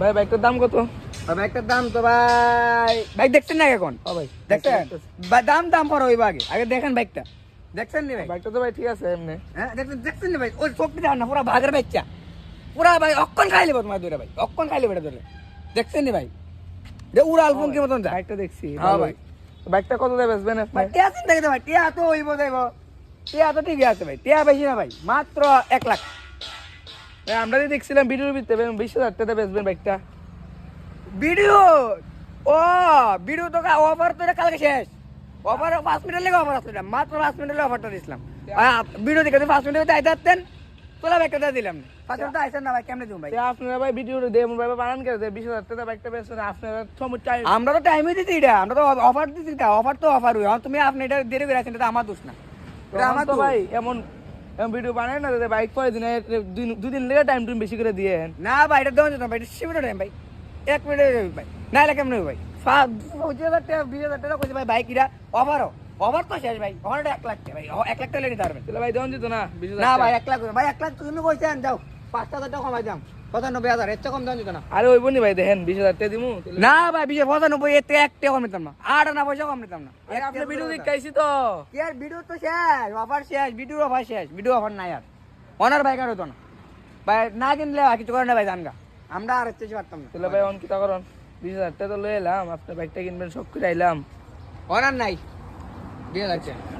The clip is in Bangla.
ভাই বাইকটার দাম কত? বাইকটার দাম তো ভাই বাইক দেখছেন না এখন? ও ভাই দেখছেন দাম দাম পর হইব আগে আগে দেখেন বাইকটা দেখছেন নি ভাই? বাইকটা তো ভাই ঠিক আছে এমনি। হ্যাঁ দেখছেন নি ভাই? ওই চোখটা দেখান না পুরা ভাগের বাচ্চা পুরা ভাই অক্ষণ খাইলে তোমার ধরে ভাই অক্ষণ খাইলে বেটা ধরে দেখছেন নি ভাই? উড়াল ফোনকে মতন যায় বাইকটা দেখছি। হ্যাঁ ভাই বাইকটা কত দেবে বেচবেন আপনি? ভাই টিয়া চিন্তা করতে ভাই টিয়া তো হইব যাইব টিয়া তো ঠিকই আছে ভাই টিয়া বেশি না ভাই মাত্র 1 লাখ। ভাই আমরা যে দেখছিলাম ভিডিওর ভিতরে 20,000 টাকা বেচবেন বাইকটা। ভিডিও ও ভিডিও তো অফার তো এটা কালকে শেষ অফার 5 মিনিটের লেগে অফার আসলে মাত্র 5 মিনিটের অফারটা দিছিলাম ভিডিও দেখে 5 মিনিটে আইতে আসতেন তোলা বাইকটা দিলাম 5 মিনিটে আইছেন না ভাই কেমনে দিম ভাই? তে আপনারা ভাই ভিডিও দেন ভাই বানান করে দেন 20,000 টাকা বাইকটা বেচবেন আপনারা সময় টাইম। আমরা তো টাইমই দিছি এটা আমরা তো অফার দিছি এটা অফার তো অফার হই তুমি আপনি এটা দেরি করে আছেন এটা আমার দোষ না এটা আমার তো তো ভাই এমন ভিডিও বানায় না যে বাইক পরে দিনে দুদিন লেগে টাইম টুম বেশি করে দিয়ে না ভাই এটা দেওয়া যেত না ভাই এটা সীমিত টাইম ভাই 1 মিনিটে ভাই না এলা কেমনে ভাই 5,000 টাকা 20,000 টাকা কইছে ভাই বাইক এটা অফারও অফার তো শেষ ভাই অফারটা 1 লাখ টাকা ভাই 1 লাখ টাকা লেগে পারবেন তাহলে ভাই দেন যেত না 20,000 না ভাই 1 লাখ ভাই 1 লাখ তুমি কইছেন যাও 5,000 টাকা কমাই দাম 95,000 এর চেয়ে কম দেওয়া যেত না। আরে ওই বনি ভাই দেখেন 20,000 টাকা দিমু না ভাই 95 এর থেকে 1 টাকা কম নিতাম না 8 আনা পয়সা কম নিতাম না আপনি ভিডিও দেখাইছি তো। কি আর ভিডিও তো শেষ অফার শেষ ভিডিও অফার শেষ ভিডিও অফার নাই আর অনার বাইক আর হতো না ভাই না কিনলে আর কিছু করে না ভাই জানগা আমরা আর চেষ্টা পারতাম না তাহলে ভাই অন কিতা করেন 20,000 টাকা তো লয়ে এলাম আপনি বাইকটা কিনবেন সব করে আইলাম অনার নাই 2000 টাকা